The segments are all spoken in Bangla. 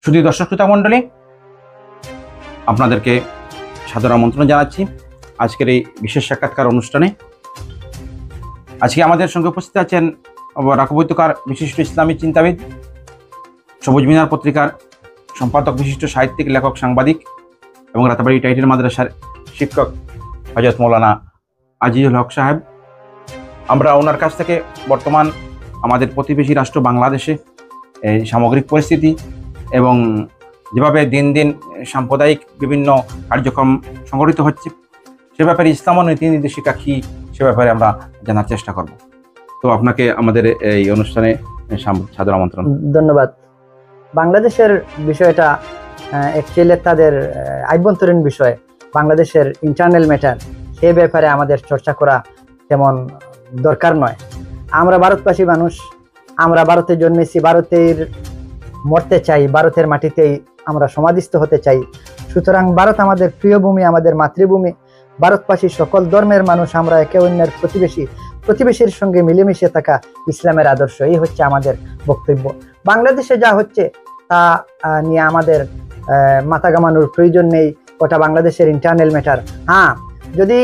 শুধু দর্শক শ্রোতা মণ্ডলী, আপনাদেরকে সাদর আমন্ত্রণ জানাচ্ছি আজকের এই বিশেষ সাক্ষাৎকার অনুষ্ঠানে। আজকে আমাদের সঙ্গে উপস্থিত আছেন রাকবৈত্যকার বিশিষ্ট ইসলামী চিন্তাবিদ, সবুজ মিনার পত্রিকার সম্পাদক, বিশিষ্ট সাহিত্যিক, লেখক, সাংবাদিক এবং রাতাবাড়ি টাইটেল মাদ্রাসার শিক্ষক হযরত মৌলানা আজিজুল হক সাহেব। আমরা ওনার কাছ থেকে বর্তমান আমাদের প্রতিবেশী রাষ্ট্র বাংলাদেশে এই সামগ্রিক পরিস্থিতি এবং যেভাবে দিন দিন সাম্প্রদায়িক বিভিন্ন কার্যক্রম সংগঠিত হচ্ছে সে ব্যাপারে ইসলাম ও নীতি নির্দেশিকা কী সে ব্যাপারে আমরা জানার চেষ্টা করব। তো আপনাকে আমাদের এই অনুষ্ঠানে সাদর আমন্ত্রণ। ধন্যবাদ। বাংলাদেশের বিষয়টা অ্যাকচুয়ালি তাদের আভ্যন্তরীণ বিষয়, বাংলাদেশের ইন্টারনাল ম্যাটার, সে ব্যাপারে আমাদের চর্চা করা তেমন দরকার নয়। আমরা ভারতবাসী মানুষ, আমরা ভারতে জন্মেছি, ভারতের মরতে চাই, ভারতের মাটিতেই আমরা সমাধিস্থ হতে চাই। সুতরাং ভারত আমাদের প্রিয় ভূমি, আমাদের মাতৃভূমি। ভারতবাসী সকল ধর্মের মানুষ, আমরা একে অন্যের প্রতিবেশীর সঙ্গে মিলেমিশে থাকা ইসলামের আদর্শ, এই হচ্ছে আমাদের বক্তব্য। বাংলাদেশে যা হচ্ছে তা নিয়ে আমাদের মাথা ঘামানোর প্রয়োজন নেই, ওটা বাংলাদেশের ইন্টারনাল ম্যাটার। হ্যাঁ, যদি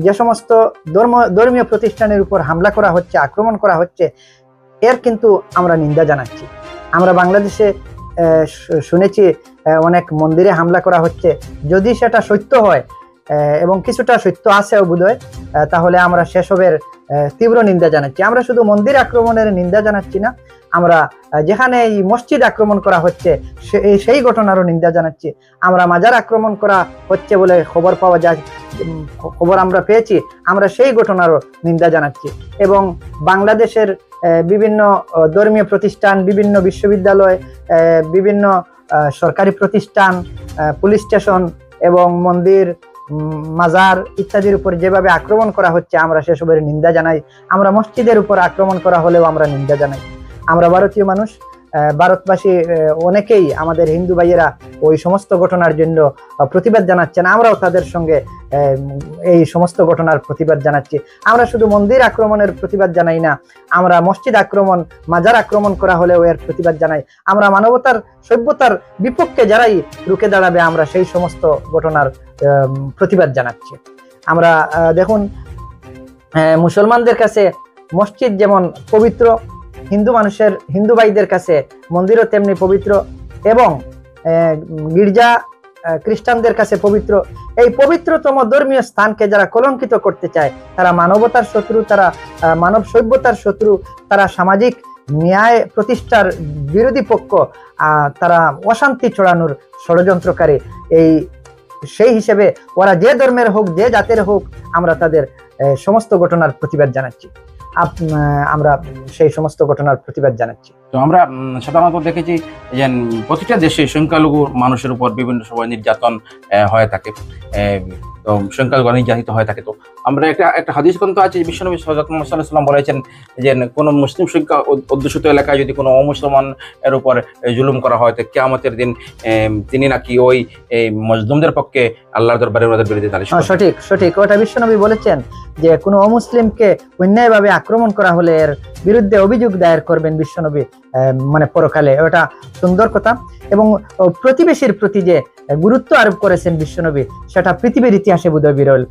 যে সমস্ত ধর্মীয় প্রতিষ্ঠানের উপর হামলা করা হচ্ছে, আক্রমণ করা হচ্ছে, এর কিন্তু আমরা নিন্দা জানাচ্ছি। আমরা বাংলাদেশে শুনেছি অনেক মন্দিরে হামলা করা হচ্ছে। যদি সেটা সত্য হয় এবং কিছুটা সত্য আছেও বোধহয়, তাহলে আমরা সেসবের তীব্র নিন্দা জানাচ্ছি। আমরা শুধু মন্দির আক্রমণের নিন্দা জানাচ্ছি না, আমরা যেখানে এই মসজিদ আক্রমণ করা হচ্ছে সেই ঘটনারও নিন্দা জানাচ্ছি। আমরা মাজার আক্রমণ করা হচ্ছে বলে খবর আমরা পেয়েছি, আমরা সেই ঘটনারও নিন্দা জানাচ্ছি। এবং বাংলাদেশের বিভিন্ন ধর্মীয় প্রতিষ্ঠান, বিভিন্ন বিশ্ববিদ্যালয়, বিভিন্ন সরকারি প্রতিষ্ঠান, পুলিশ স্টেশন এবং মন্দির, মাজার ইত্যাদির উপর যেভাবে আক্রমণ করা হচ্ছে আমরা সেসবের নিন্দা জানাই। আমরা মসজিদের উপর আক্রমণ করা হলেও আমরা নিন্দা জানাই। আমরা ভারতীয় মানুষ, ভারতবাসী অনেকেই আমাদের হিন্দু ভাইয়েরা ওই সমস্ত ঘটনার জন্য প্রতিবাদ জানাচ্ছেন, আমরাও তাদের সঙ্গে এই সমস্ত ঘটনার প্রতিবাদ জানাচ্ছি। আমরা শুধু মন্দির আক্রমণের প্রতিবাদ জানাই না, আমরা মসজিদ আক্রমণ, মাজার আক্রমণ করা হলেও এর প্রতিবাদ জানাই। আমরা মানবতার, সভ্যতার বিপক্ষে যারাই রুখে দাঁড়াবে আমরা সেই সমস্ত ঘটনার প্রতিবাদ জানাচ্ছি। আমরা দেখুন, মুসলমানদের কাছে মসজিদ যেমন পবিত্র, হিন্দু ভাইদের কাছে মন্দিরও তেমনি পবিত্র, এবং গির্জা খ্রিস্টানদের কাছে পবিত্র। এই পবিত্রতম ধর্মীয় স্থানকে যারা কলঙ্কিত করতে চায় তারা মানবতার শত্রু, তারা মানব সভ্যতার শত্রু, তারা সামাজিক ন্যায় প্রতিষ্ঠার বিরোধী পক্ষ, তারা অশান্তি ছড়ানোর ষড়যন্ত্রকারী। সেই হিসেবে ওরা যে ধর্মের হোক, যে জাতের হোক, আমরা তাদের সমস্ত ঘটনার প্রতিবাদ জানাচ্ছি। আমরা সেই সমস্ত ঘটনার প্রতিবাদ জানাচ্ছি। তো আমরা সাধারণত দেখেছি যে প্রতিটা দেশে সংখ্যালঘু মানুষের উপর বিভিন্ন সময় নির্যাতন হয়ে থাকে, তো সংখ্যালঘু নির্যাতিত হয়ে থাকে। তো আমরা একটা হাদিস গ্রন্থ আছে, বিশ্বনবী হযরত মুহাম্মদ সাল্লাল্লাহু আলাইহি ওয়াসাল্লাম বলেছেন যে কোনো মুসলিম সংখ্যা অধ্যুষিত এলাকায় যদি কোনো অমুসলমান এর উপর জুলুম করা হয় তো কিয়ামতের দিন তিনি নাকি ওই মজলুমদের পক্ষে আল্লাহর দরবারে ওদের বিরুদ্ধে নালিশ করবেন। সঠিক ওটা বিশ্বনবী বলেছেন যে কোনো অমুসলিমকে অন্যায়ভাবে আক্রমণ করা হলে এর বিরুদ্ধে অভিযোগ দায়ের করবেন বিশ্বনবী, মানে পরকালে। ওটা সুন্দর কথা। এবং প্রতিবেশীর প্রতি যে গুরুত্ব আরোপ করেছেন বিশ্বনবী, সেটা পৃথিবীর ইতিহাসে বোধহয় বিরল।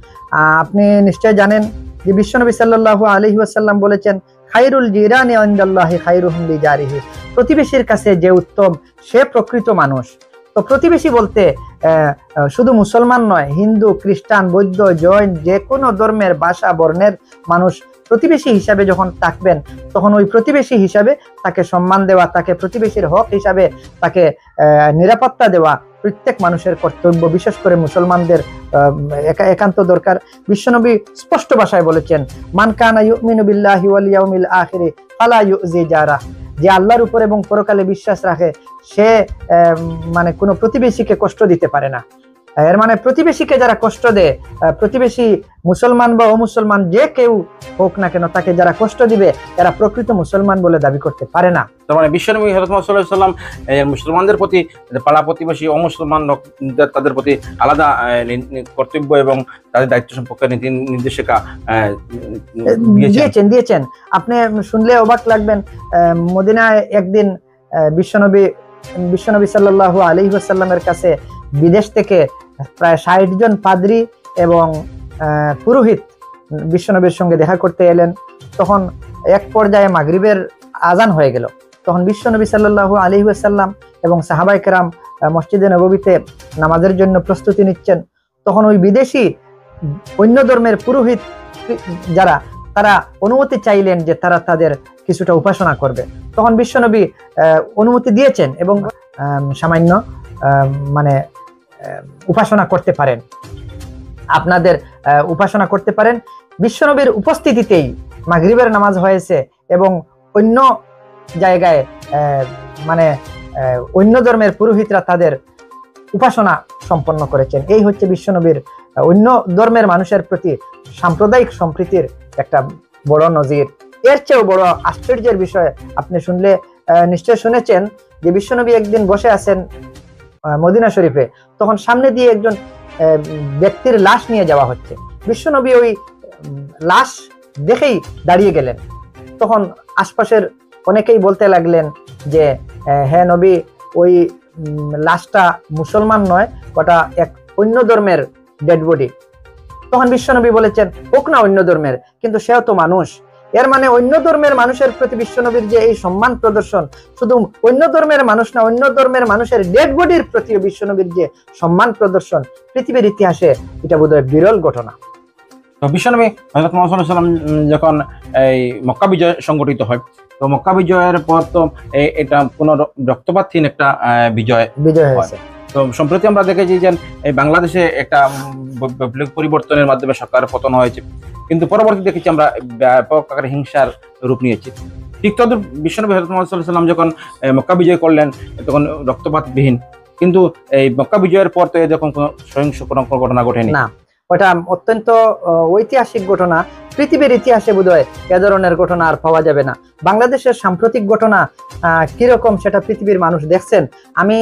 আপনি নিশ্চয় জানেন যে বিশ্বনবী সাল্লাল্লাহু আলাইহি ওয়াসাল্লাম বলেছেন, খায়রুল জিরানি ইনদাল্লাহি খায়রুহুম লিজারিহি, প্রতিবেশীর কাছে যে উত্তম সে প্রকৃত মানুষ। তো প্রতিবেশী বলতে শুধু মুসলমান নয়, হিন্দু, খ্রিস্টান, বৌদ্ধ, জৈন, যে কোনো ধর্মের, ভাষা, বর্ণের মানুষ প্রতিবেশী হিসাবে যখন থাকবেন, তখন ওই প্রতিবেশী হিসাবে তাকে সম্মান দেওয়া, তাকে প্রতিবেশীর হক হিসাবে তাকে নিরাপত্তা দেওয়া প্রত্যেক মানুষের কর্তব্য, বিশেষ করে মুসলমানদের একান্ত দরকার। বিশ্বনবী স্পষ্ট ভাষায় বলেছেন, মান কানা ইউমিনু বিল্লাহি ওয়াল ইয়াউমিল আখিরি ফালা ইউজি জারাহ, যে আল্লাহর উপর এবং পরকালে বিশ্বাস রাখে সে মানে কোনো প্রতিবেশীকে কষ্ট দিতে পারে না। এর মানে প্রতিবেশীকে যারা কষ্ট দেয়, প্রতিবেশী মুসলমান বা অমুসলমান যে কেউ হোক না কেন, তাকে যারা কষ্ট দিবে এরা প্রকৃত মুসলমান বলে দাবি করতে পারে না। তার মানে বিশ্বনবী হযরত মুহাম্মদ সাল্লাল্লাহু আলাইহি ওয়াসাল্লাম মুসলমানদের প্রতি, পাড়া প্রতিবেশী অমুসলমান তাদের প্রতি আলাদা কর্তব্য এবং তাদের দায়িত্ব সম্পর্কে নীতি নির্দেশিকা দিয়েছেন। আপনি শুনলে অবাক লাগবেন, মদিনায় একদিন বিশ্বনবী বিশ্বনবী সাল্লাল্লাহু আলাইহি ওয়াসাল্লামের কাছে বিদেশ থেকে প্রায় 60 জন পাদ্রী এবং পুরোহিত বিশ্বনবীর সঙ্গে দেখা করতে এলেন। তখন এক পর্যায়ে মাগরিবের আজান হয়ে গেল। তখন বিশ্বনবী সাল্লাল্লাহু আলাইহি ওয়াসাল্লাম এবং সাহাবায়ে কেরাম মসজিদে নববীতে নামাজের জন্য প্রস্তুতি নিচ্ছেন। তখন ওই বিদেশি অন্য ধর্মের পুরোহিত যারা, তারা অনুমতি চাইলেন যে তারা তাদের কিছুটা উপাসনা করবে। তখন বিশ্বনবী অনুমতি দিয়েছেন এবং সামান্য মানে উপাসনা করতে পারেন, আপনাদের উপাসনা করতে পারেন। বিশ্বনবীর উপস্থিতিতেই মাগরিবের নামাজ হয়েছে এবং অন্য জায়গায় মানে অন্য ধর্মের পুরোহিতরা তাদের উপাসনা সম্পন্ন করেছেন। এই হচ্ছে বিশ্বনবীর অন্য ধর্মের মানুষের প্রতি সাম্প্রদায়িক সম্প্রীতির একটা বড় নজির। এর চেয়েও বড় আশ্চর্যের বিষয় আপনি শুনলে নিশ্চয় শুনেছেন যে বিশ্বনবী একদিন বসে আছেন মদিনা শরীফে, তখন সামনে দিয়ে একজন ব্যক্তির লাশ নিয়ে যাওয়া হচ্ছে। বিশ্বনবী ওই লাশ দেখেই দাঁড়িয়ে গেলেন। তখন আশপাশের অনেকেই বলতে লাগলেন যে হ্যাঁ নবী, ওই লাশটা মুসলমান নয়, ওটা এক অন্য ধর্মের ডেড বডি। তখন বিশ্বনবী বলেছেন হোক না অন্য ধর্মের, কিন্তু সেও তো মানুষ। এর মানে অন্য ধর্মের মানুষের প্রতি বিশ্বনবীর যে এই সম্মান প্রদর্শন, শুধু অন্য ধর্মের মানুষ না, অন্য ধর্মের মানুষের ডেড বডির প্রতি বিশ্বনবীর যে সম্মান প্রদর্শন, পৃথিবীর ইতিহাসে এটা বোধহয় বিরল ঘটনা। তো বিশ্বনবী হযরত মুহাম্মদ সাল্লাল্লাহু আলাইহি ওয়াসাল্লাম যখন এই মক্কা বিজয় সংগঠিত হয়, তো মক্কা বিজয়ের পর তো এটা কোনো রক্তপাতহীন একটা বিজয় হয়েছে। তো সম্প্রতি আমরা দেখেছি যে এই বাংলাদেশে একটা পরিবর্তনের মাধ্যমে সরকার পতন হয়েছে, কিন্তু পরবর্তী দেখেছি আমরা ব্যাপক আকারে হিংসার রূপ নিয়েছি। ঠিক তদ্রুপ বিশ্বনবী হযরত মুহাম্মদ সাল্লাল্লাহু আলাইহি ওয়াসাল্লাম যখন মক্কা বিজয় করলেন, তখন রক্তপাতবিহীন, কিন্তু এই মক্কা বিজয়ের পর তো এরকম কোনো সহিংস কোনো ঘটনা ঘটেনি না। ওটা অত্যন্ত ঐতিহাসিক ঘটনা। পৃথিবীর ইতিহাসে বোধহয় এ ধরনের ঘটনা আর পাওয়া যাবে না। বাংলাদেশের সাম্প্রতিক ঘটনা কিরকম সেটা পৃথিবীর মানুষ দেখছেন। আমি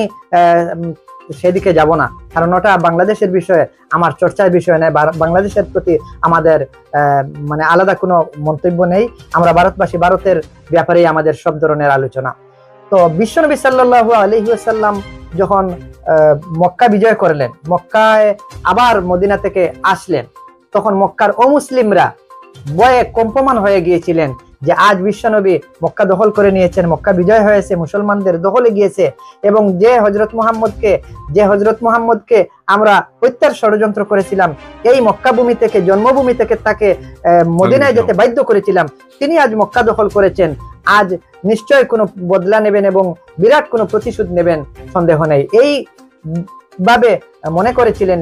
সেদিকে যাব না, কারণ ওটা বাংলাদেশের বিষয়ে আমার চর্চার বিষয় নয়। বাংলাদেশের প্রতি আমাদের মানে আলাদা কোনো মন্তব্য নেই। আমরা ভারতবাসী, ভারতের ব্যাপারেই আমাদের সব ধরনের আলোচনা। তো বিশ্বনবী সাল্লাল্লাহু আলাইহি ওয়াসাল্লাম যখন মক্কা বিজয় করলেন, মক্কায় আবার মদিনা থেকে আসলেন, তখন মক্কার অমুসলিমরা ভয়ে কম্পমান হয়ে গিয়েছিলেন যে আজ বিশ্বনবী মক্কা দখল করে নিয়েছেন, মক্কা বিজয় হয়েছে, মুসলমানদের দখলে গিয়েছে, এবং যে হযরত মুহাম্মদকে আমরা হত্যার ষড়যন্ত্র করেছিলাম, এই মক্কা ভূমি থেকে, জন্মভূমি থেকে তাকে মদিনায় যেতে বাধ্য করেছিলাম, তিনি আজ মক্কা দখল করেছেন। আজ নিশ্চয় কোনো বদলা নেবেন এবং বিরাট কোনো প্রতিশোধ নেবেন, সন্দেহ নেই। এই ভাবে মনে করেছিলেন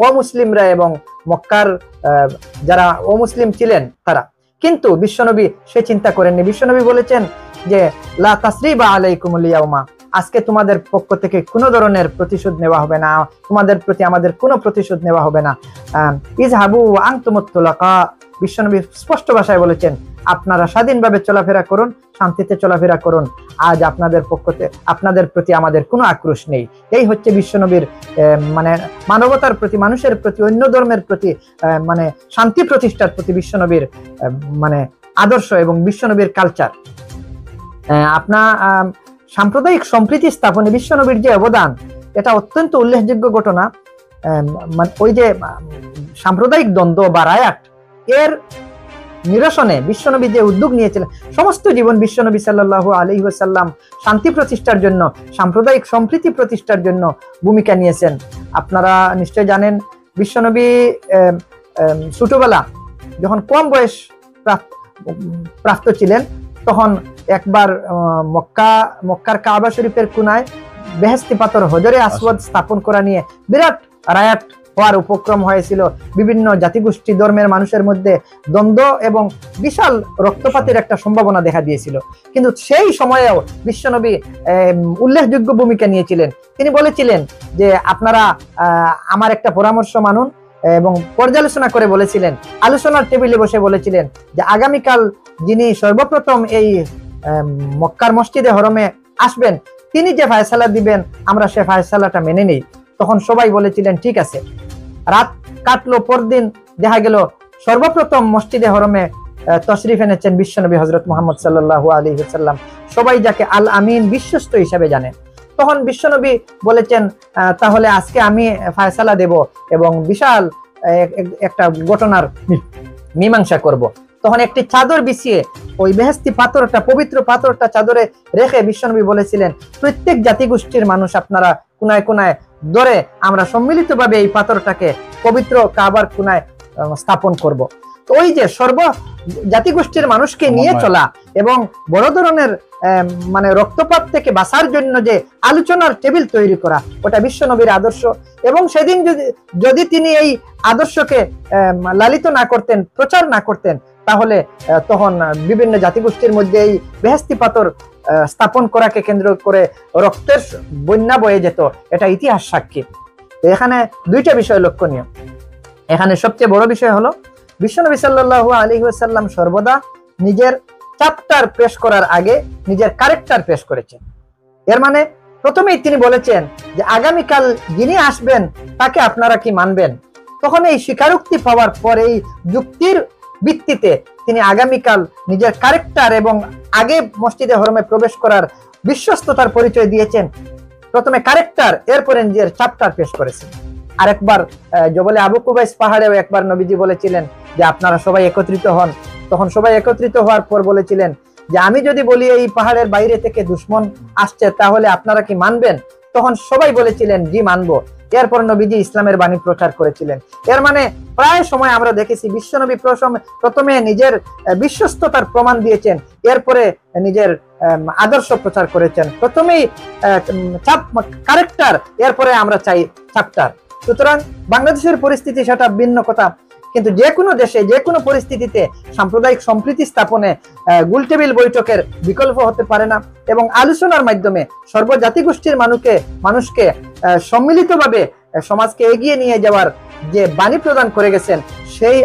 অমুসলিমরা এবং মক্কার যারা অমুসলিম ছিলেন তারা। কিন্তু বিশ্বনবী সে চিন্তা করেননি। বিশ্বনবী বলেছেন যে লা তাসরিবা আলাইকুমুল ইয়াউমা, আজকে তোমাদের পক্ষ থেকে কোনো ধরনের প্রতিশোধ নেওয়া হবে না, তোমাদের প্রতি আমাদের কোনো প্রতিশোধ নেওয়া হবে না। ইযহাবু ওয়া আনতুমুত তুলাকা, বিশ্বনবী স্পষ্ট ভাষায় বলেছেন আপনারা স্বাধীনভাবে চলাফেরা করুন, শান্তিতে চলাফেরা করুন, আজ আপনাদের প্রতি আমাদের কোনো আক্রোশ নেই। এই হচ্ছে বিশ্বনবীর মানে মানবতার প্রতি, মানুষের প্রতি, অন্য ধর্মের প্রতি মানে শান্তি প্রতিষ্ঠার প্রতি বিশ্বনবীর মানে আদর্শ এবং বিশ্বনবীর কালচার। আপনার সাম্প্রদায়িক সম্প্রীতি স্থাপনে বিশ্বনবীর যে অবদান, এটা অত্যন্ত উল্লেখযোগ্য ঘটনা। মানে ওই যে সাম্প্রদায়িক দ্বন্দ্ব বা রায়াট, এর নিরসনে বিশ্বনবী যে উদ্যোগ নিয়েছিলেন, সমস্ত জীবন বিশ্বনবী সাল্লাল্লাহু আলাইহি ওয়াসাল্লাম শান্তি প্রতিষ্ঠার জন্য, সাম্প্রদায়িক সম্প্রীতি প্রতিষ্ঠার জন্য ভূমিকা নিয়েছেন। আপনারা নিশ্চয় জানেন বিশ্বনবী ছোটবেলা যখন কম বয়স প্রাপ্ত ছিলেন, তখন একবার মক্কার কাবা শরীফের কোনায় বেহেশতি পাথর হজরে আসওয়াদ স্থাপন করা নিয়ে বিরাট রায়াট হওয়ার উপক্রম হয়েছিল। বিভিন্ন জাতিগোষ্ঠী ধর্মের মানুষের মধ্যে দ্বন্দ্ব এবং বিশাল রক্তপাতের একটা সম্ভাবনা দেখা দিয়েছিল। কিন্তু সেই সময়েও বিশ্বনবী উল্লেখযোগ্য ভূমিকা নিয়েছিলেন। তিনি বলেছিলেন যে আপনারা আমার একটা পরামর্শ মানুন, এবং পর্যালোচনা করে বলেছিলেন, আলোচনার টেবিলে বসে বলেছিলেন যে আগামীকাল যিনি সর্বপ্রথম এই মক্কার মসজিদে হরমে আসবেন, তিনি যে ফায়সালা দিবেন আমরা সে ফায়সালাটা মেনে নেই। তখন সবাই বলেছিলেন ঠিক আছে। রাত কাটলো, পরদিন দেখা গেল সর্বপ্রথম মসজিদে হরমে তশরিফ এনেছেন বিশ্বনবী হযরত মুহাম্মদ সাল্লাল্লাহু আলাইহি ওয়াসাল্লাম, সবাই যাকে আল আমিন বিশ্বস্ত হিসাবে জানে। তখন বিশ্বনবী বলেছেন তাহলে আজকে আমি ফায়সালা দেব এবং বিশাল একটা ঘটনার মীমাংসা করব। তখন একটি চাদর বিছিয়ে ওই বেহেশতি পাথরটা, পবিত্র পাথরটা চাদরে রেখে বিশ্বনবী বলেছিলেন, প্রত্যেক জাতিগোষ্ঠীর মানুষ আপনারা কোনায় কোনায় ধরে আমরা সম্মিলিতভাবে এই পাথরটাকে পবিত্র কাবার কোনায় স্থাপন করব। তো ওই যে সর্ব জাতিগোষ্ঠীর মানুষকে নিয়ে চলা এবং বড় ধরনের মানে রক্তপাত থেকে বাঁচার জন্য যে আলোচনার টেবিল তৈরি করা, ওটা বিশ্বনবীর আদর্শ। এবং সেদিন যদি তিনি এই আদর্শকে লালিত না করতেন, প্রচার না করতেন, তাহলে তখন বিভিন্ন জাতিগোষ্ঠীর মধ্যে এই বেহেশতি পাথর স্থাপন করাকে কেন্দ্র করে রক্তের বন্যা বয়ে যেত, এটা ইতিহাস সাক্ষী। তো এখানে দুইটা বিষয় লক্ষণীয়। এখানে সবচেয়ে বড় বিষয় হলো বিশ্বনবী সাল্লাল্লাহু আলাইহি ওয়াসাল্লাম সর্বদা নিজের চ্যাপ্টার পেশ করার আগে নিজের ক্যারেক্টার পেশ করেছেন। এর মানে প্রথমেই তিনি বলেছেন যে আগামীকাল যিনি আসবেন তাকে আপনারা কি মানবেন। তখন এই স্বীকারোক্তি পাওয়ার পর এই যুক্তির ভিত্তিতে তিনি আগামীকাল নিজের ক্যারেক্টার এবং আগে মসজিদে হরমে প্রবেশ করার বিশ্বস্ততার পরিচয় দিয়েছেন। প্রথমে ক্যারেক্টার, এরপরে নিজের চ্যাপ্টার পেশ করেছেন। আরেকবার জবলে আবু কুবাইস পাহাড়েও একবার নবীজি বলেছিলেন যে আপনারা সবাই একত্রিত হন। তখন সবাই একত্রিত হওয়ার পর বলেছিলেন যে আমি যদি বলি এই পাহাড়ের বাইরে থেকে দুশমন আসছে তাহলে আপনারা কি মানবেন। তখন সবাই বলেছিলেন জি মানবো। এরপর নবীজি ইসলামের বাণী প্রচার করেছিলেন। এর মানে প্রায় সময় আমরা দেখেছি বিশ্বনবী প্রথমে নিজের বিশ্বস্ততার প্রমাণ দিয়েছেন, এরপরে নিজের আদর্শ প্রচার করেছেন। প্রথমেই ক্যারেক্টার, এরপরে আমরা চাই চ্যাপ্টার। সুতরাং বাংলাদেশের পরিস্থিতি সেটা ভিন্ন কথা, কিন্তু যে কোনো দেশে যে কোনো পরিস্থিতিতে সাম্প্রদায়িক সম্প্রীতি স্থাপনে গোলটেবিল বৈঠকের বিকল্প হতে পারে না। এবং আলোচনার মাধ্যমে সর্বজাতিগোষ্ঠীর মানুষকে সম্মিলিতভাবে সমাজকে এগিয়ে নিয়ে যাওয়ার যে বাণী প্রদান করে গেছেন, সেই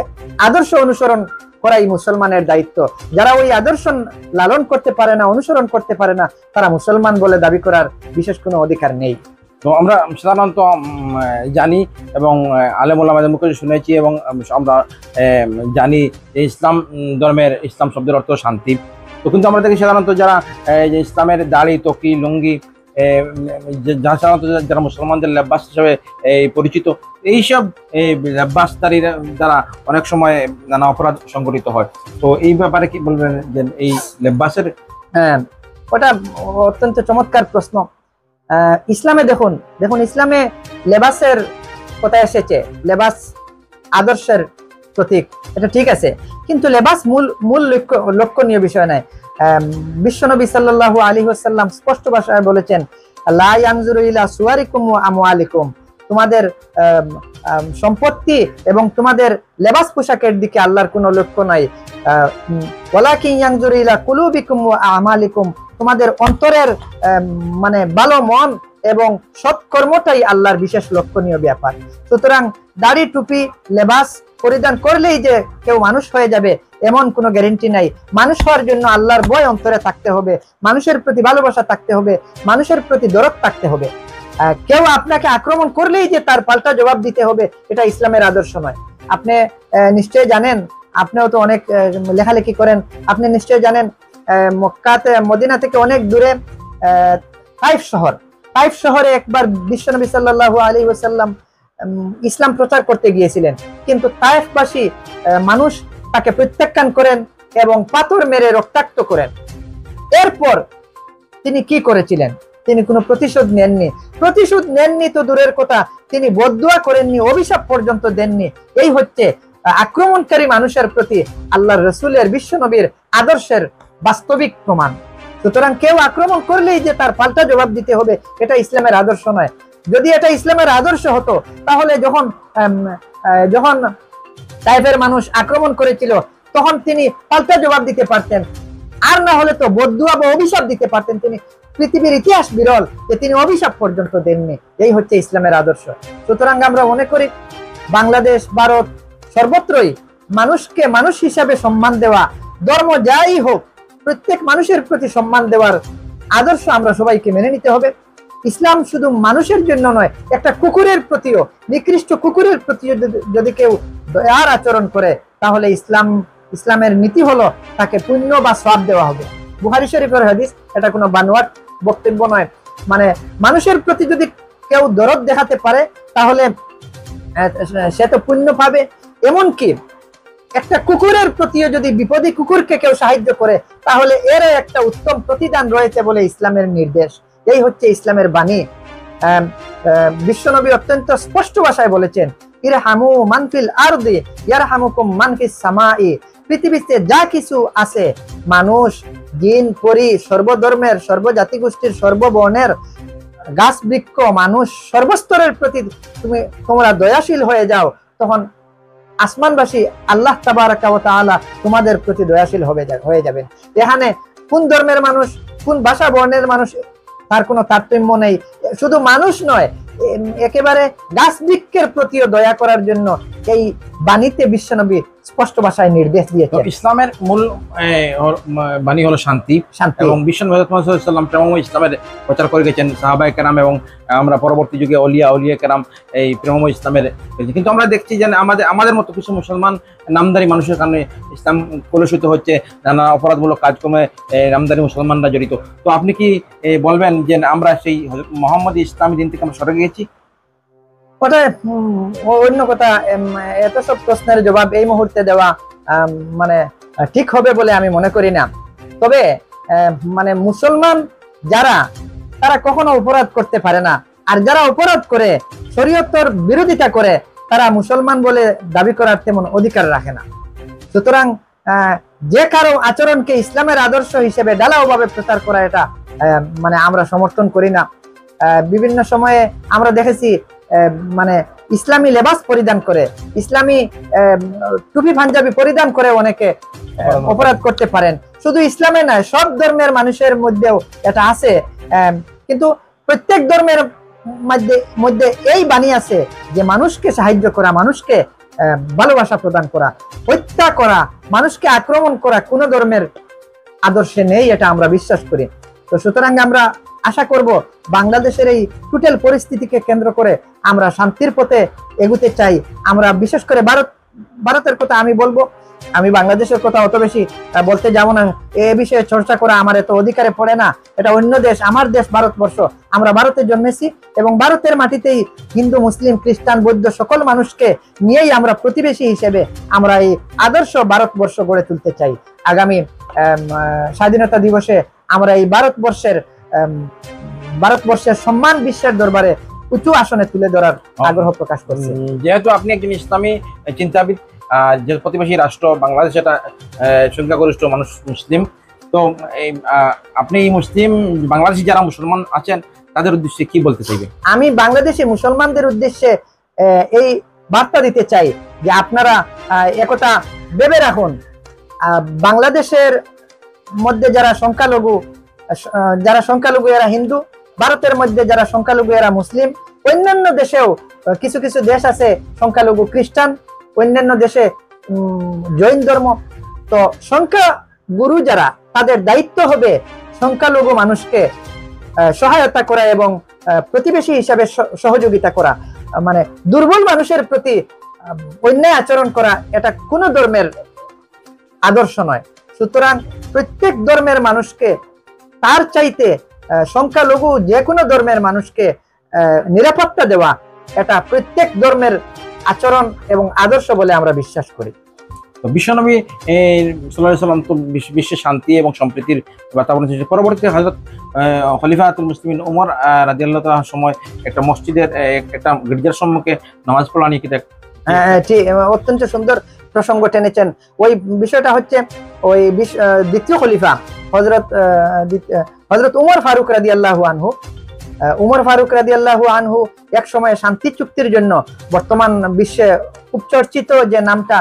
আদর্শ অনুসরণ করাই মুসলমানের দায়িত্ব। যারা ওই আদর্শ লালন করতে পারে না, অনুসরণ করতে পারে না, তারা মুসলমান বলে দাবি করার বিশেষ কোনো অধিকার নেই। তো আমরা সাধারণত জানি এবং আলেম ওলামাদের মুখে শুনেছি এবং আমরা জানি যে ইসলাম ধর্মের, ইসলাম শব্দের অর্থ শান্তি। তো কিন্তু আমরা দেখি সাধারণত যারা যে ইসলামের দাড়ি, টকি, লুঙ্গি, সাধারণত যারা মুসলমানদের লেবাস হিসেবে পরিচিত, এইসব লেবাসদারির দ্বারা অনেক সময় নানা অপরাধ সংঘটিত হয়। তো এই ব্যাপারে কি বলবেন যে এই লেবাসের? হ্যাঁ, ওটা অত্যন্ত চমৎকার প্রশ্ন। ইসলামে দেখুন ইসলামে লেবাসের কথা এসেছে, লেবাস আদর্শের প্রতীক, এটা ঠিক আছে, কিন্তু লেবাস মূল লক্ষণীয় বিষয় নয়। বিশ্বনবী সাল্লাল্লাহু আলাইহি ওয়াসাল্লাম স্পষ্ট ভাষায় বলেছেন, লা ইয়ানজুরু ইলা সুওয়ারিকুম ওয়া আমওয়ালিকুম, তোমাদের সম্পত্তি এবং তোমাদের লেবাস পোশাকের দিকে আল্লাহর কোনো লক্ষ্য নাই। ওয়ালাকিন ইয়ানজুরু ইলা কুলুবিকুম ওয়া আমালিকুম, তোমাদের অন্তরের মানে ভালো মন এবং সৎকর্মটাই আল্লাহর বিশেষ লক্ষণীয় ব্যাপার। সুতরাং দাড়ি, টুপি, লেবাস পরিধান করলেই যে কেউ মানুষ হয়ে যাবে এমন কোনো গ্যারেন্টি নাই। মানুষ হওয়ার জন্য আল্লাহর ভয় অন্তরে থাকতে হবে, মানুষের প্রতি ভালোবাসা থাকতে হবে, মানুষের প্রতি দরদ থাকতে হবে। কেউ আপনাকে আক্রমণ করলেই যে তার পাল্টা জবাব দিতে হবে, এটা ইসলামের আদর্শ নয়। আপনি নিশ্চয়ই জানেন, আপনিও তো অনেক লেখালেখি করেন, আপনি নিশ্চয়ই জানেন মদিনা থেকে অনেক দূরে তাইফ শহরে একবার বিশ্বনবী সাল্লাল্লাহু আলাইহি ওয়াসাল্লাম ইসলাম প্রচার করতে গিয়েছিলেন, কিন্তু তাইফবাসী মানুষ তাকে প্রত্যাখ্যান করেন এবং পাথর মেরে রক্তাক্ত করেন। এরপর তিনি কি করেছিলেন? তিনি কোনো প্রতিশোধ নেননি তো দূরের কথা, তিনি বদদুয়া করেননি, অভিশাপ পর্যন্ত দেননি। এই হচ্ছে আক্রমণকারী মানুষের প্রতি আল্লাহর রাসূলের, বিশ্বনবীর আদর্শের বাস্তবিক প্রমাণ। সুতরাং কেউ আক্রমণ করলেই যে তার পাল্টা জবাব দিতে হবে, এটা ইসলামের আদর্শ নয়। যদি এটা ইসলামের আদর্শ হতো তাহলে যখন তাইফের মানুষ আক্রমণ করেছিল তখন তিনি পাল্টা জবাব দিতে পারতেন, আর না হলে তো বদদুয়া বা অভিশাপ দিতে পারতেন। তিনি পৃথিবীর ইতিহাস বিরল যে তিনি অভিশাপ পর্যন্ত দেননি। এই হচ্ছে ইসলামের আদর্শ। সুতরাং আমরা মনে করি বাংলাদেশ, ভারত, সর্বত্রই মানুষকে মানুষ হিসাবে সম্মান দেওয়া, ধর্ম যাই হোক প্রত্যেক মানুষের প্রতি সম্মান দেওয়ার আদর্শ আমরা সবাইকে মেনে নিতে হবে। ইসলাম শুধু মানুষের জন্য নয়, একটা কুকুরের প্রতিও, নিকৃষ্ট কুকুরের প্রতি যদি কেউ দয়ার আচরণ করে তাহলে ইসলাম ইসলামের নীতি হলো তাকে পুণ্য বা সওয়াব দেওয়া হবে। বুখারী শরীফের হাদিস, এটা কোনো বানোয়াট বক্তব্য নয়। মানে মানুষের প্রতি যদি কেউ দরদ দেখাতে পারে তাহলে সে তো পুণ্য পাবে। এমনকি একটা কুকুরের প্রতিও যদি বিপদী কুকুরকে কেউ সাহায্য করে তাহলে এর একটা উত্তম প্রতিদান রয়েছে বলে ইসলামের নির্দেশ। এই হচ্ছে ইসলামের বাণী। বিশ্বনবী অত্যন্ত স্পষ্ট ভাষায় বলেছেন, ইরহামু মান ফিল আরদি ইয়ারহামুকুম মান ফিস সামাই। পৃথিবীতে যা কিছু আছে, মানুষ, জিন, পরী, সর্বধর্মের, সর্বজাতিগোষ্ঠীর, সর্ববর্ণের, গাছ, বৃক্ষ, মানুষ, সর্বস্তরের প্রতি তোমরা দয়াশীল হয়ে যাও, তখন আসমানবাসী আল্লাহ তাবারাকা ওয়া তাআলা তোমাদের প্রতি দয়াশীল হয়ে যাবেন। এখানে কোন ধর্মের মানুষ, কোন ভাষা বর্ণের মানুষ, তার কোনো তারতম্য নেই। শুধু মানুষ নয়, একেবারে গাছ বৃক্ষের প্রতিও দয়া করার জন্য এই বাণীতে বিশ্বনবী স্পষ্ট ভাষায় নির্দেশ দিয়েছেন। ইসলামের মূল বাণী হলো শান্তি, এবং বিশ্বনবী মুহাম্মদ সাল্লাল্লাহু আলাইহি ওয়াসাল্লাম প্রেমময় ইসলামের প্রচার করে গেছেন। সাহাবায়ে কেরাম এবং আমরা পরবর্তী যুগে অলিয়া কেরাম এই প্রেমময় ইসলামের, কিন্তু আমরা দেখছি যে আমাদের মতো কিছু মুসলমান নামদারি মানুষের কারণে ইসলাম কলুষিত হচ্ছে, নানা অপরাধমূলক কাজকর্মে নামদারি মুসলমানরা জড়িত। তো আপনি কি বলবেন যে আমরা সেই মুহাম্মদী ইসলামী দিন থেকে আমরা সরে গিয়েছি? ওটা অন্য কথা। এত সব প্রশ্নের জবাব এই মুহূর্তে দেওয়া মানে ঠিক হবে বলে আমি মনে করি না। তবে মানে মুসলমান যারা, তারা কখনো অপরাধ করতে পারে না, আর যারা অপরাধ করে, শরীয়তের বিরোধিতা করে, তারা মুসলমান বলে দাবি করার তেমন অধিকার রাখে না। সুতরাং যে কারো আচরণকে ইসলামের আদর্শ হিসেবে ঢালাওভাবে প্রচার করা, এটা মানে আমরা সমর্থন করি না। বিভিন্ন সময়ে আমরা দেখেছি মানে ইসলামী লেবাস পরিধান করে, ইসলামী টুপি পাঞ্জাবি পরিধান করে অনেকে অপরাধ করতে পারেন। শুধু ইসলামে নয়, সব ধর্মের মানুষের মধ্যেও এটা আছে। কিন্তু প্রত্যেক ধর্মের মধ্যে এই বাণী আছে যে মানুষকে সাহায্য করা, মানুষকে ভালোবাসা প্রদান করা। হত্যা করা, মানুষকে আক্রমণ করা কোন ধর্মের আদর্শে নেই, এটা আমরা বিশ্বাস করি। তো সুতরাং আমরা আশা করব বাংলাদেশের এই টোটাল পরিস্থিতিকে কেন্দ্র করে আমরা শান্তির পথে এগুতে চাই। আমরা বিশেষ করে ভারতের কথা আমি বলবো, আমি বাংলাদেশের কথা অত বেশি বলতে যাবো না। এ বিষয়ে চর্চা করা আমার এত অধিকারে পড়ে না। এটা অন্য দেশ, আমার দেশ ভারতবর্ষ। আমরা ভারতে জন্মেছি এবং ভারতের মাটিতেই হিন্দু, মুসলিম, খ্রিস্টান, বৌদ্ধ সকল মানুষকে নিয়েই আমরা প্রতিবেশী হিসেবে আমরা এই আদর্শ ভারতবর্ষ গড়ে তুলতে চাই। আগামী স্বাধীনতা দিবসে আমরা এই ভারতবর্ষের সম্মান বিশ্বের দরবারে উঁচু আসনে তুলে ধরার আগ্রহ প্রকাশ করছি। যেহেতু আপনি একজন ইসলামী চিন্তাবিদ, যে প্রতিবেশী রাষ্ট্র বাংলাদেশ, এটা সংখ্যাগরিষ্ঠ মানুষ মুসলিম, তো আপনি মুসলিম বাংলাদেশি যারা মুসলমান আছেন তাদের উদ্দেশ্যে কি বলতে চাইবেন? আমি বাংলাদেশি মুসলমানদের উদ্দেশ্যে এই বার্তা দিতে চাই যে আপনারা একথা ভেবে রাখুন, বাংলাদেশের মধ্যে যারা সংখ্যালঘু এরা হিন্দু, ভারতের মধ্যে যারা সংখ্যালঘু এরা মুসলিম, অন্যান্য দেশেও কিছু কিছু দেশ আছে সংখ্যালঘু খ্রিস্টান, অন্যান্য দেশে জৈন ধর্ম। তো সংখ্যাগুরু যারা, তাদের দায়িত্ব হবে সংখ্যালঘু মানুষকে সহায়তা করা এবং প্রতিবেশী হিসাবে সহযোগিতা করা। মানে দুর্বল মানুষের প্রতি অন্যায় আচরণ করা, এটা কোন ধর্মের আদর্শ নয়। সুতরাং প্রত্যেক ধর্মের মানুষকে, তার চাইতে সংখ্যালঘু যে কোনো ধর্মের মানুষকে নিরাপত্তা দেওয়া, এটা প্রত্যেক ধর্মের আচরণ এবং আদর্শ বলে আমরা বিশ্বাস করি। বিশ্বনবী সাল্লাল্লাহু আলাইহি ওয়াসাল্লাম তো বিশ্বে শান্তি এবং সম্প্রীতির বাতাবরণ সৃষ্টি। পরবর্তীতে হযরত খলিফাতুল মুসলিমিন ওমর রাদিয়াল্লাহু তাআলার সময় একটা মসজিদের একটা গির্জার সম্মুখে নামাজ পড়া নিয়ে ঠিক অত্যন্ত সুন্দর প্রসঙ্গ টেনেছেন। ওই বিষয়টা হচ্ছে ওই দ্বিতীয় খলিফা হযরত উমর ফারুক রাদিয়াল্লাহু আনহু। উমর ফারুক রাদিয়াল্লাহু আনহু এক সময় শান্তি চুক্তির জন্য বর্তমান বিশ্বে খুব চর্চিত যে নামটা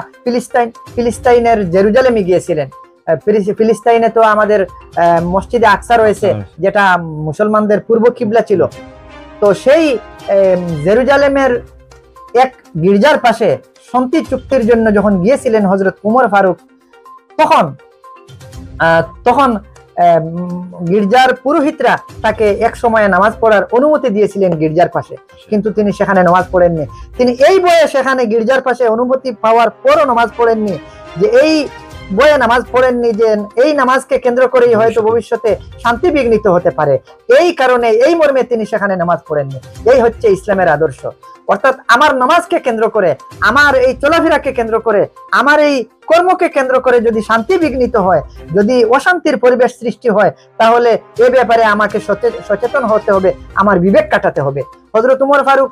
ফিলিস্তাইনের জেরুজালেমে গিয়েছিলেন। ফিলিস্তাইনে তো আমাদের মসজিদে আকসা রয়েছে, যেটা মুসলমানদের পূর্ব কিবলা ছিল। তো সেই জেরুজালেমের এক গির্জার পাশে শান্তি চুক্তির জন্য যখন গিয়েছিলেন হযরত উমর ফারুক, তখন গির্জার পুরোহিতরা তাকে এক সময়ে নামাজ পড়ার অনুমতি দিয়েছিলেন গির্জার পাশে, কিন্তু তিনি সেখানে নামাজ পড়েননি। তিনি এই বয়ে সেখানে গির্জার পাশে অনুমতি পাওয়ার পরও নামাজ পড়েননি যে এই বয়ে নামাজ পড়েননি যে এই নামাজকে কেন্দ্র করেই হয়তো ভবিষ্যতে শান্তি বিঘ্নিত হতে পারে, এই কারণে এই মর্মে তিনি সেখানে নামাজ পড়েননি। এই হচ্ছে ইসলামের আদর্শ। অর্থাৎ আমার নামাজকে কেন্দ্র করে, আমার এই চলাফেরাকে কেন্দ্র করে, আমার এই কর্মকে কেন্দ্র করে যদি শান্তি বিঘ্নিত হয়, যদি অশান্তির পরিবেশ সৃষ্টি হয়, তাহলে এ ব্যাপারে আমাকে সচেতন হতে হবে, আমার বিবেক কাটাতে হবে। হযরত ওমর ফারুক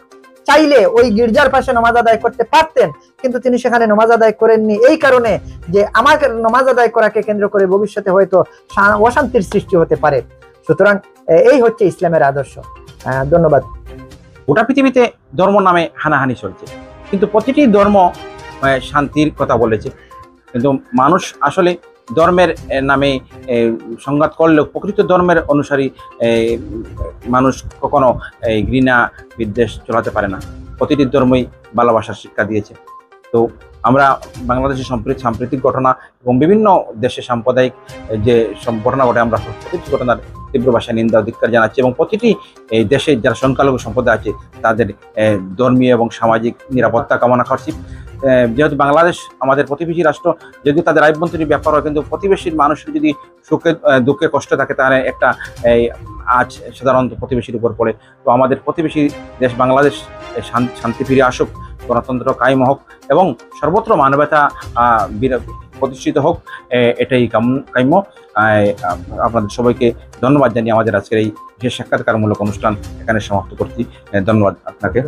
চাইলে ওই গির্জার পাশে নামাজ আদায় করতে পারতেন, কিন্তু তিনি সেখানে নামাজ আদায় করেননি এই কারণে যে আমাকে নামাজ আদায় করাকে কেন্দ্র করে ভবিষ্যতে হয়তো অশান্তির সৃষ্টি হতে পারে। সুতরাং এই হচ্ছে ইসলামের আদর্শ। ধন্যবাদ। গোটা পৃথিবীতে ধর্ম নামে হানাহানি চলছে, কিন্তু প্রতিটি ধর্ম শান্তির কথা বলেছে। কিন্তু মানুষ আসলে ধর্মের নামে সংঘাত করলেও প্রকৃত ধর্মের অনুসারী মানুষ কখনো ঘৃণা বিদ্বেষ চলাতে পারে না। প্রতিটি ধর্মই ভালোবাসার শিক্ষা দিয়েছে। তো আমরা বাংলাদেশের সাম্প্রতিক ঘটনা এবং বিভিন্ন দেশে সাম্প্রদায়িক যে ঘটনা ঘটে, আমরা প্রতিটি ঘটনার তীব্র ভাষায় নিন্দা ধিক্কার জানাচ্ছি এবং প্রতিটি এই দেশে যারা সংখ্যালঘু সম্প্রদায় আছে তাদের ধর্মীয় এবং সামাজিক নিরাপত্তা কামনা করছি। যেহেতু বাংলাদেশ আমাদের প্রতিবেশী রাষ্ট্র, যদিও তাদের আভ্যন্তরীণ ব্যাপার হয়, কিন্তু প্রতিবেশীর মানুষের যদি সুখে দুঃখে কষ্ট থাকে তাহলে একটা আজ সাধারণত প্রতিবেশীর উপর পড়ে। তো আমাদের প্রতিবেশী দেশ বাংলাদেশ শান্তি ফিরে আসুক, গণতন্ত্র কায়েম হোক এবং সর্বত্র মানবতা প্রতিষ্ঠিত হোক, এটাই কাম্য। আপনাদের সবাইকে ধন্যবাদ জানিয়ে আমাদের আজকের এই বিশেষ সাক্ষাৎকারমূলক অনুষ্ঠান এখানে সমাপ্ত করছি। ধন্যবাদ আপনাকে।